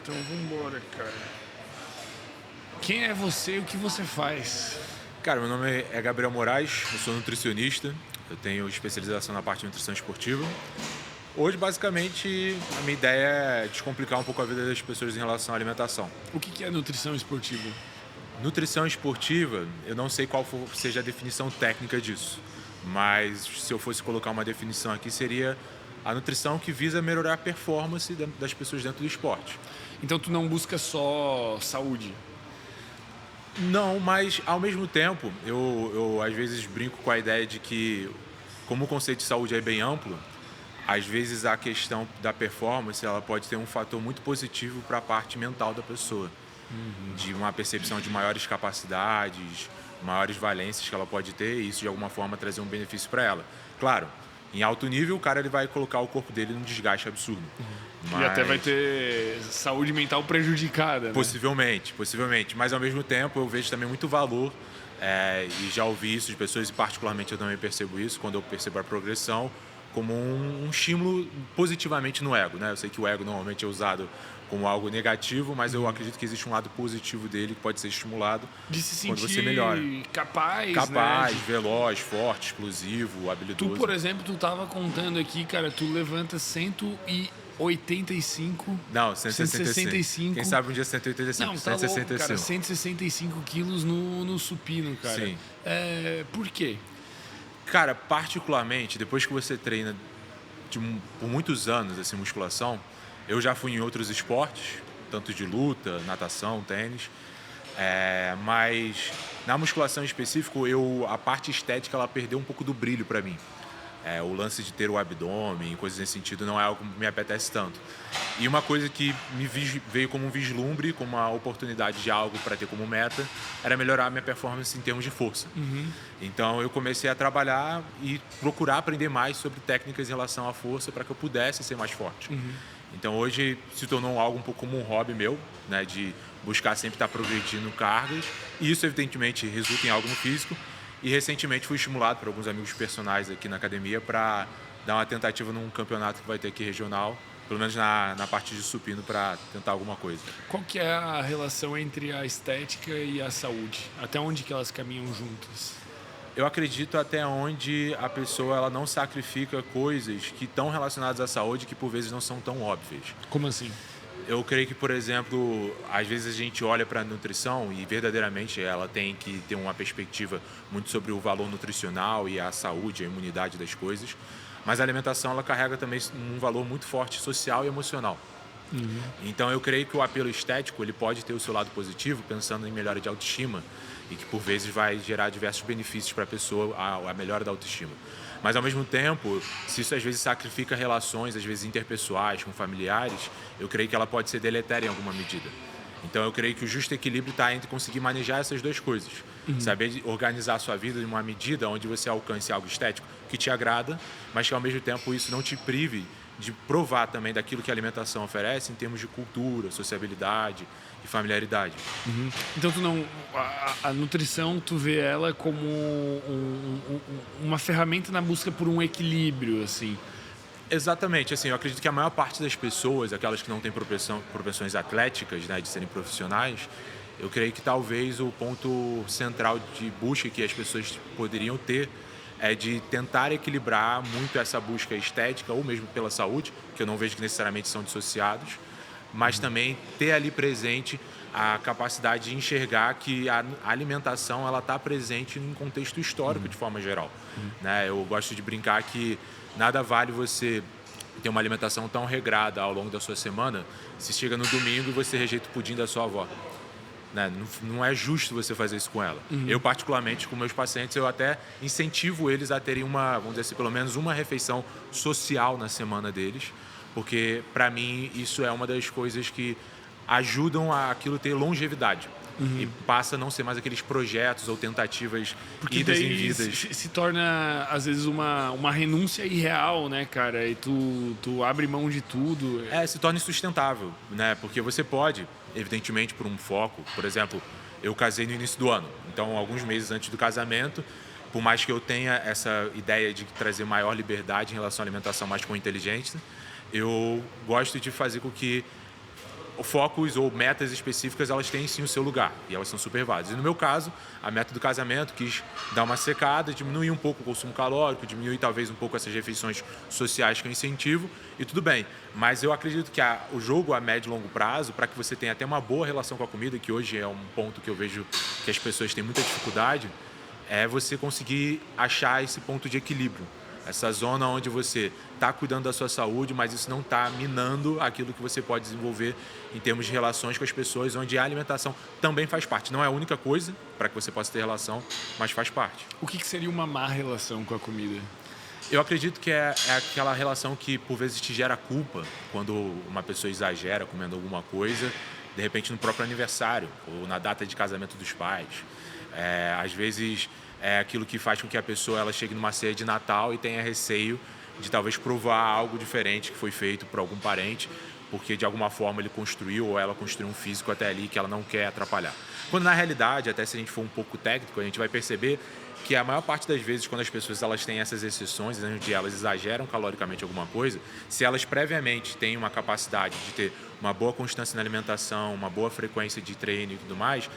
Então vambora, cara. Quem é você e o que você faz? Cara, meu nome é Gabriel Moraes, eu sou nutricionista, eu tenho especialização na parte de nutrição esportiva. Hoje, basicamente, a minha ideia é descomplicar um pouco a vida das pessoas em relação à alimentação. O que é nutrição esportiva? Nutrição esportiva, eu não sei seja a definição técnica disso, mas se eu fosse colocar uma definição aqui, seria a nutrição que visa melhorar a performance das pessoas dentro do esporte. Então tu não busca só saúde. Não, mas ao mesmo tempo, eu às vezes brinco com a ideia de que, como o conceito de saúde é bem amplo, às vezes a questão da performance ela pode ter um fator muito positivo para a parte mental da pessoa, de uma percepção de maiores capacidades, maiores valências que ela pode ter e isso de alguma forma trazer um benefício para ela. Claro, em alto nível o cara ele vai colocar o corpo dele num desgaste absurdo, E até vai mas ter saúde mental prejudicada, né? possivelmente, mas ao mesmo tempo eu vejo também muito valor e já ouvi isso de pessoas e particularmente eu também percebo isso quando eu percebo a progressão como um estímulo positivamente no ego, né? Eu sei que o ego normalmente é usado como algo negativo, mas eu acredito que existe um lado positivo dele que pode ser estimulado De se quando você sentir melhora. capaz, Capaz, né? veloz, forte, explosivo, Tu, habilidoso. por exemplo, tu tava contando aqui, cara, tu levanta 185, Não, 165. 165. Quem sabe um dia 185, Não, tá louco, cara, 165. 165 quilos no supino, cara. Sim. Por quê? Cara, particularmente, depois que você treina por muitos anos, assim, musculação, eu já fui em outros esportes, tanto de luta, natação, tênis, mas na musculação em específico, a parte estética, ela perdeu um pouco do brilho para mim. O lance de ter o abdômen, coisas nesse sentido, não é algo que me apetece tanto. E uma coisa que veio como um vislumbre, como uma oportunidade de algo para ter como meta, era melhorar a minha performance em termos de força. Então eu comecei a trabalhar e procurar aprender mais sobre técnicas em relação à força para que eu pudesse ser mais forte. Então hoje se tornou algo um pouco como um hobby meu, né, de buscar sempre estar progredindo cargas, e isso evidentemente resulta em algo no físico. E recentemente fui estimulado por alguns amigos personais aqui na academia para dar uma tentativa num campeonato que vai ter aqui regional, pelo menos na parte de supino, para tentar alguma coisa. Qual que é a relação entre a estética e a saúde? Até onde que elas caminham juntas? Eu acredito até onde a pessoa ela não sacrifica coisas que estão relacionadas à saúde que por vezes não são tão óbvias. Como assim? Eu creio que, por exemplo, às vezes a gente olha para a nutrição e verdadeiramente ela tem que ter uma perspectiva muito sobre o valor nutricional e a saúde, a imunidade das coisas, mas a alimentação ela carrega também um valor muito forte social e emocional. Então eu creio que o apelo estético ele pode ter o seu lado positivo, pensando em melhora de autoestima e que por vezes vai gerar diversos benefícios para a pessoa, a melhora da autoestima. Mas ao mesmo tempo, se isso às vezes sacrifica relações, às vezes interpessoais, com familiares, eu creio que ela pode ser deletéria em alguma medida. Então eu creio que o justo equilíbrio está entre conseguir manejar essas duas coisas. Saber organizar a sua vida em uma medida onde você alcance algo estético que te agrada, mas que ao mesmo tempo isso não te prive de provar também daquilo que a alimentação oferece em termos de cultura, sociabilidade e familiaridade. Então tu não, a nutrição tu vê ela como uma ferramenta na busca por um equilíbrio, assim. Exatamente, assim, eu acredito que a maior parte das pessoas, aquelas que não têm propensões atléticas, né, de serem profissionais, eu creio que talvez o ponto central de busca que as pessoas poderiam ter é de tentar equilibrar muito essa busca estética ou mesmo pela saúde, que eu não vejo que necessariamente são dissociados, mas também ter ali presente a capacidade de enxergar que a alimentação ela está presente em contexto histórico de forma geral, né? Eu gosto de brincar que nada vale você ter uma alimentação tão regrada ao longo da sua semana se chega no domingo e você rejeita o pudim da sua avó. Né? Não é justo você fazer isso com ela. Eu, particularmente, com meus pacientes, eu até incentivo eles a terem vamos dizer assim, pelo menos uma refeição social na semana deles, porque, para mim, isso é uma das coisas que ajudam a aquilo ter longevidade. E passa a não ser mais aqueles projetos ou tentativas Porque idas e daí vindas. se torna, às vezes, uma renúncia irreal, né, cara? E tu abre mão de tudo. Se torna insustentável, né? Porque você pode, evidentemente, por um foco. Por exemplo, eu casei no início do ano, então alguns meses antes do casamento, por mais que eu tenha essa ideia de trazer maior liberdade em relação à alimentação mais com inteligência, eu gosto de fazer com que focos ou metas específicas, elas têm sim o seu lugar e elas são super válidas. E no meu caso, a meta do casamento quis dar uma secada, diminuir um pouco o consumo calórico, diminuir talvez um pouco essas refeições sociais que eu incentivo e tudo bem. Mas eu acredito que o jogo a médio e longo prazo, para que você tenha até uma boa relação com a comida, que hoje é um ponto que eu vejo que as pessoas têm muita dificuldade, é você conseguir achar esse ponto de equilíbrio. Essa zona onde você está cuidando da sua saúde, mas isso não está minando aquilo que você pode desenvolver em termos de relações com as pessoas, onde a alimentação também faz parte. Não é a única coisa para que você possa ter relação, mas faz parte. O que seria uma má relação com a comida? Eu acredito que é aquela relação que, por vezes, te gera culpa quando uma pessoa exagera comendo alguma coisa, de repente no próprio aniversário ou na data de casamento dos pais. Às vezes é aquilo que faz com que a pessoa ela chegue numa ceia de Natal e tenha receio de talvez provar algo diferente que foi feito por algum parente, porque de alguma forma ele construiu ou ela construiu um físico até ali que ela não quer atrapalhar. Quando na realidade, até se a gente for um pouco técnico, a gente vai perceber que a maior parte das vezes, quando as pessoas elas têm essas exceções, onde elas exageram caloricamente alguma coisa, se elas previamente têm uma capacidade de ter uma boa constância na alimentação, uma boa frequência de treino e tudo mais,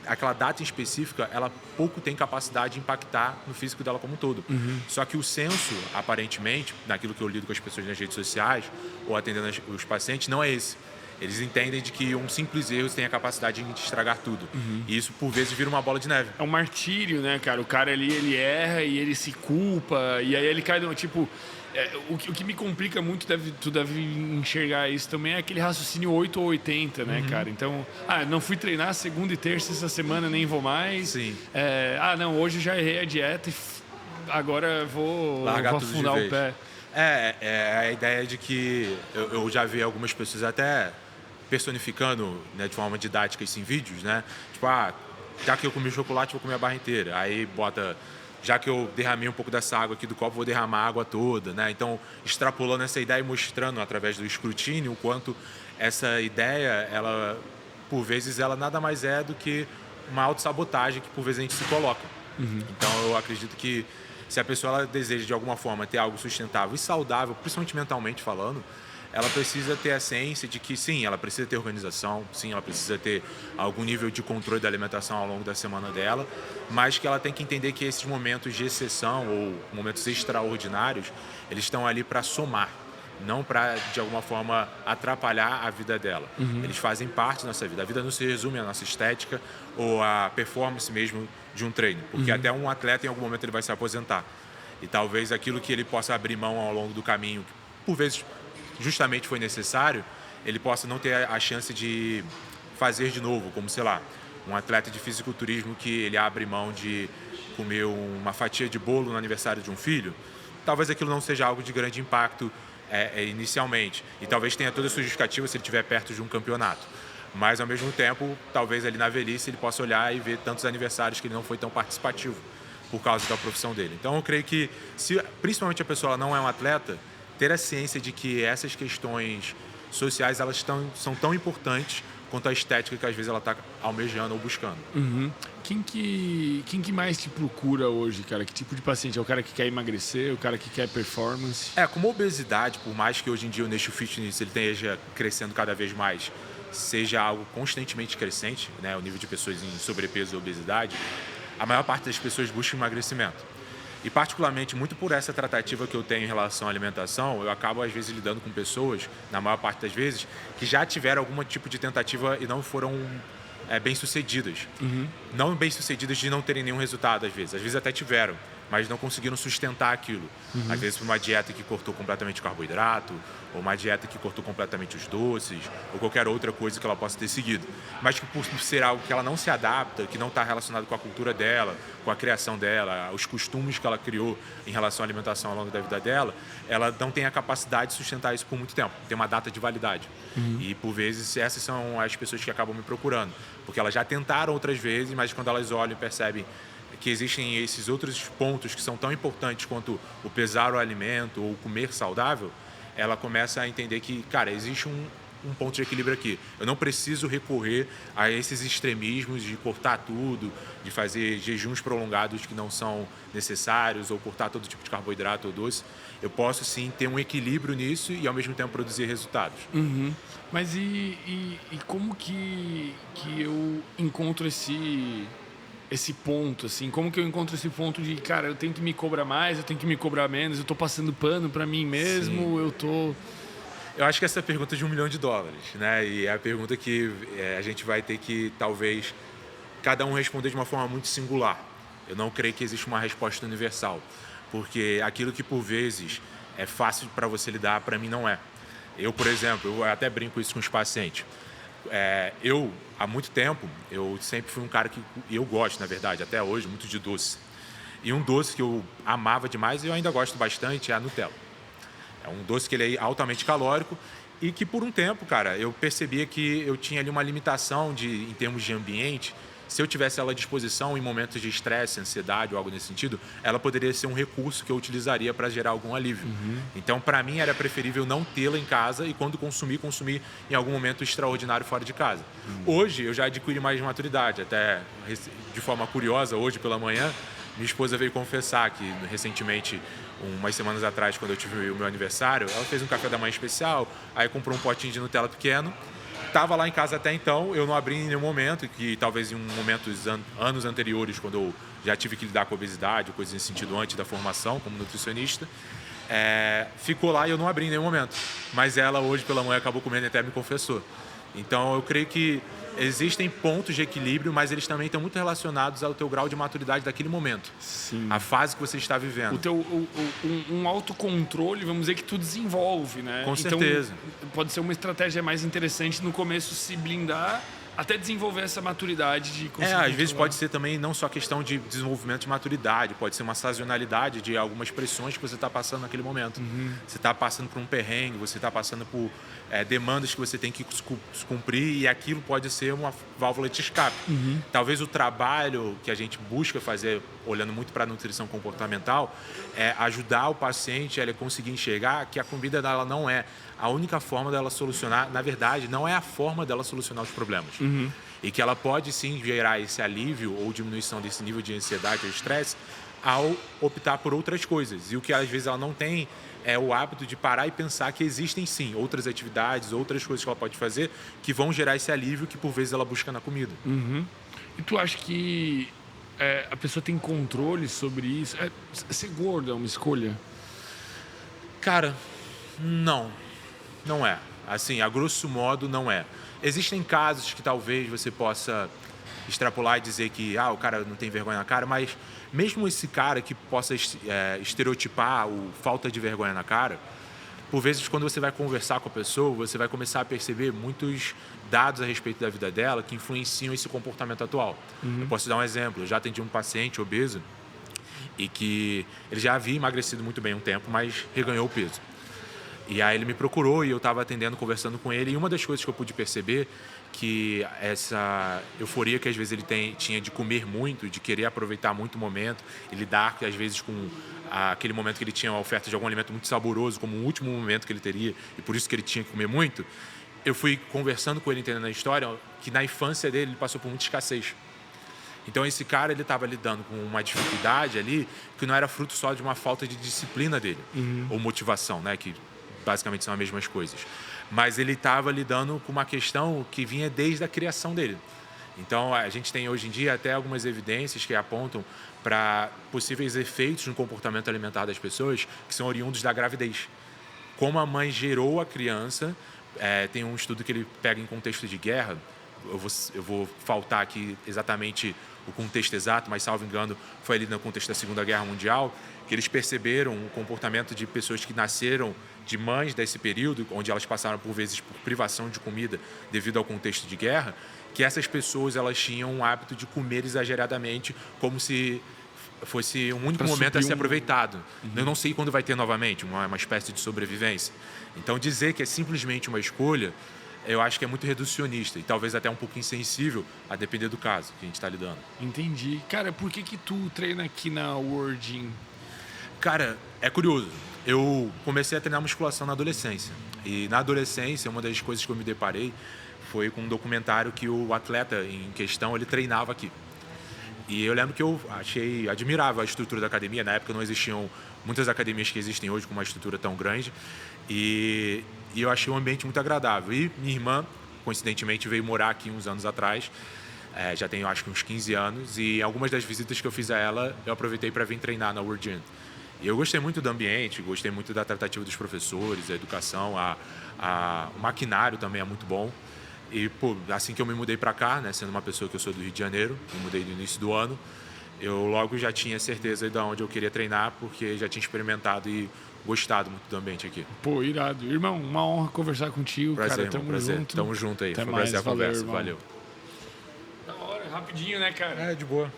aquela data em específica, ela pouco tem capacidade de impactar no físico dela como um todo. Só que o senso, aparentemente, naquilo que eu lido com as pessoas nas redes sociais ou atendendo os pacientes, não é esse. Eles entendem de que um simples erro tem a capacidade de estragar tudo. E isso, por vezes, vira uma bola de neve. É um martírio, né, cara? O cara ali, ele erra e ele se culpa, e aí ele cai no tipo... o que me complica muito, tu deve enxergar isso também, é aquele raciocínio 8 ou 80, né, cara? Então, não fui treinar segunda e terça essa semana, nem vou mais. Sim. Não, hoje já errei a dieta e agora vou afundar o pé. É a ideia de que eu já vi algumas pessoas até personificando, né, de forma didática isso em vídeos, né? Tipo, já que eu comi chocolate, vou comer a barra inteira. Aí bota, já que eu derramei um pouco dessa água aqui do copo, vou derramar a água toda, né? Então, extrapolando essa ideia e mostrando através do escrutínio o quanto essa ideia, ela, por vezes, ela nada mais é do que uma autossabotagem que, por vezes, a gente se coloca. Então, eu acredito que se a pessoa ela deseja, de alguma forma, ter algo sustentável e saudável, principalmente mentalmente falando, ela precisa ter a ciência de que, sim, ela precisa ter organização, sim, ela precisa ter algum nível de controle da alimentação ao longo da semana dela, mas que ela tem que entender que esses momentos de exceção ou momentos extraordinários, eles estão ali para somar, não para, de alguma forma, atrapalhar a vida dela. Eles fazem parte da nossa vida. A vida não se resume à nossa estética ou à performance mesmo de um treino, porque até um atleta, em algum momento, ele vai se aposentar. E talvez aquilo que ele possa abrir mão ao longo do caminho, que, por vezes, justamente foi necessário, ele possa não ter a chance de fazer de novo, como, sei lá, um atleta de fisiculturismo que ele abre mão de comer uma fatia de bolo no aniversário de um filho. Talvez aquilo não seja algo de grande impacto inicialmente, e talvez tenha toda a sua justificativa se ele estiver perto de um campeonato. Mas, ao mesmo tempo, talvez ali na velhice ele possa olhar e ver tantos aniversários que ele não foi tão participativo por causa da profissão dele. Então, eu creio que, se principalmente a pessoa ela não é um atleta, ter a ciência de que essas questões sociais elas são tão importantes quanto a estética que às vezes ela está almejando ou buscando. Quem que mais te procura hoje, cara? Que tipo de paciente? É o cara que quer emagrecer? O cara que quer performance? Como a obesidade, por mais que hoje em dia o nicho fitness ele esteja crescendo cada vez mais, seja algo constantemente crescente, né, o nível de pessoas em sobrepeso e obesidade, a maior parte das pessoas busca emagrecimento. E particularmente, muito por essa tratativa que eu tenho em relação à alimentação, eu acabo às vezes lidando com pessoas, na maior parte das vezes, que já tiveram algum tipo de tentativa e não foram bem-sucedidas. Não bem-sucedidas de não terem nenhum resultado, às vezes até tiveram, mas não conseguiram sustentar aquilo. Às vezes por uma dieta que cortou completamente o carboidrato, ou uma dieta que cortou completamente os doces, ou qualquer outra coisa que ela possa ter seguido. Mas que por ser algo que ela não se adapta, que não está relacionado com a cultura dela, com a criação dela, os costumes que ela criou em relação à alimentação ao longo da vida dela, ela não tem a capacidade de sustentar isso por muito tempo. Tem uma data de validade. E por vezes essas são as pessoas que acabam me procurando, porque elas já tentaram outras vezes, mas quando elas olham e percebem que existem esses outros pontos que são tão importantes quanto o pesar o alimento ou comer saudável, ela começa a entender que, cara, existe um um ponto de equilíbrio aqui. Eu não preciso recorrer a esses extremismos de cortar tudo, de fazer jejuns prolongados que não são necessários, ou cortar todo tipo de carboidrato ou doce. Eu posso, sim, ter um equilíbrio nisso e, ao mesmo tempo, produzir resultados. Mas e como que eu encontro esse ponto, assim? Como que eu encontro esse ponto de, cara, eu tenho que me cobrar mais, eu tenho que me cobrar menos, eu tô passando pano pra mim mesmo, Sim. eu tô... Eu acho que essa é a pergunta de $1 milhão, né? E é a pergunta que a gente vai ter que, talvez, cada um responder de uma forma muito singular. Eu não creio que existe uma resposta universal, porque aquilo que, por vezes, é fácil para você lidar, para mim não é. Eu, por exemplo, eu até brinco isso com os pacientes. Eu, há muito tempo, eu sempre fui um cara que, e eu gosto, na verdade, até hoje, muito de doce. E um doce que eu amava demais e eu ainda gosto bastante é a Nutella. É um doce que ele é altamente calórico e que, por um tempo, cara, eu percebia que eu tinha ali uma limitação em termos de ambiente. Se eu tivesse ela à disposição em momentos de estresse, ansiedade ou algo nesse sentido, ela poderia ser um recurso que eu utilizaria para gerar algum alívio. Então, para mim, era preferível não tê-la em casa e, quando consumir em algum momento extraordinário fora de casa. Hoje, eu já adquiri mais maturidade. Até de forma curiosa, hoje pela manhã, minha esposa veio confessar que, recentemente, umas semanas atrás, quando eu tive o meu aniversário, ela fez um café da manhã especial, aí comprou um potinho de Nutella pequeno. Estava lá em casa até então, eu não abri em nenhum momento, que talvez em anos anteriores, quando eu já tive que lidar com obesidade, coisas nesse sentido, antes da formação como nutricionista, ficou lá e eu não abri em nenhum momento. Mas ela, hoje pela manhã, acabou comendo e até me confessou. Então, eu creio que existem pontos de equilíbrio, mas eles também estão muito relacionados ao teu grau de maturidade daquele momento. Sim. A fase que você está vivendo. Um autocontrole, vamos dizer, que tu desenvolve, né? Com certeza. Então, pode ser uma estratégia mais interessante no começo se blindar até desenvolver essa maturidade de conseguir às vezes controlar. pode ser também não só questão de desenvolvimento de maturidade, pode ser uma sazonalidade de algumas pressões que você está passando naquele momento. Você está passando por um perrengue, você está passando por demandas que você tem que cumprir e aquilo pode ser uma válvula de escape. Talvez o trabalho que a gente busca fazer, olhando muito para a nutrição comportamental, é ajudar o paciente a ele conseguir enxergar que a comida dela não é a única forma dela solucionar, na verdade, não é a forma dela solucionar os problemas. E que ela pode sim gerar esse alívio ou diminuição desse nível de ansiedade ou estresse ao optar por outras coisas. E o que às vezes ela não tem é o hábito de parar e pensar que existem sim outras atividades, outras coisas que ela pode fazer que vão gerar esse alívio que por vezes ela busca na comida. E tu acha que a pessoa tem controle sobre isso? Ser gordo é uma escolha? Cara, não é. Assim, a grosso modo, não é. Existem casos que talvez você possa extrapolar e dizer que o cara não tem vergonha na cara, mas mesmo esse cara que possa estereotipar o falta de vergonha na cara, por vezes, quando você vai conversar com a pessoa, você vai começar a perceber muitos dados a respeito da vida dela que influenciam esse comportamento atual. Eu posso dar um exemplo. Eu já atendi um paciente obeso e que ele já havia emagrecido muito bem um tempo, mas reganhou o peso. E aí ele me procurou e eu estava atendendo, conversando com ele. E uma das coisas que eu pude perceber que essa euforia que às vezes ele tinha de comer muito, de querer aproveitar muito o momento e lidar às vezes com aquele momento que ele tinha a oferta de algum alimento muito saboroso como o último momento que ele teria e por isso que ele tinha que comer muito, eu fui conversando com ele, entendendo a história, que na infância dele ele passou por muita escassez. Então esse cara, ele estava lidando com uma dificuldade ali que não era fruto só de uma falta de disciplina dele ou motivação, né, que basicamente são as mesmas coisas. Mas ele estava lidando com uma questão que vinha desde a criação dele. Então, a gente tem hoje em dia até algumas evidências que apontam para possíveis efeitos no comportamento alimentar das pessoas que são oriundos da gravidez. Como a mãe gerou a criança, tem um estudo que ele pega em contexto de guerra, eu vou faltar aqui exatamente o contexto exato, mas, salvo engano, foi ali no contexto da Segunda Guerra Mundial, que eles perceberam o comportamento de pessoas que nasceram de mães desse período, onde elas passaram por vezes por privação de comida devido ao contexto de guerra, que essas pessoas elas tinham um hábito de comer exageradamente, como se fosse um único momento a ser aproveitado. Eu não sei quando vai ter novamente, uma espécie de sobrevivência. Então, dizer que é simplesmente uma escolha, eu acho que é muito reducionista e talvez até um pouco insensível, a depender do caso que a gente está lidando. Entendi. Cara, por que tu treina aqui na World Gym? Cara, é curioso. Eu comecei a treinar musculação na adolescência. E na adolescência, uma das coisas que eu me deparei foi com um documentário que o atleta em questão, ele treinava aqui. E eu lembro que eu admirável a estrutura da academia. Na época não existiam muitas academias que existem hoje com uma estrutura tão grande. E eu achei o ambiente muito agradável. E minha irmã, coincidentemente, veio morar aqui uns anos atrás. Já tenho, acho que uns 15 anos. E algumas das visitas que eu fiz a ela, eu aproveitei para vir treinar na World Gym. E eu gostei muito do ambiente, gostei muito da tratativa dos professores, a educação, o maquinário também é muito bom. E, pô, assim que eu me mudei para cá, né, sendo uma pessoa que eu sou do Rio de Janeiro, me mudei no início do ano, eu logo já tinha certeza de onde eu queria treinar, porque já tinha experimentado e gostado muito do ambiente aqui. Pô, irado. Irmão, uma honra conversar contigo, prazer, cara. Tamo prazer. junto. Tamo junto aí. Até Foi um mais. prazer a Valeu, conversa. irmão. Valeu. Da hora, rapidinho, né, cara? De boa.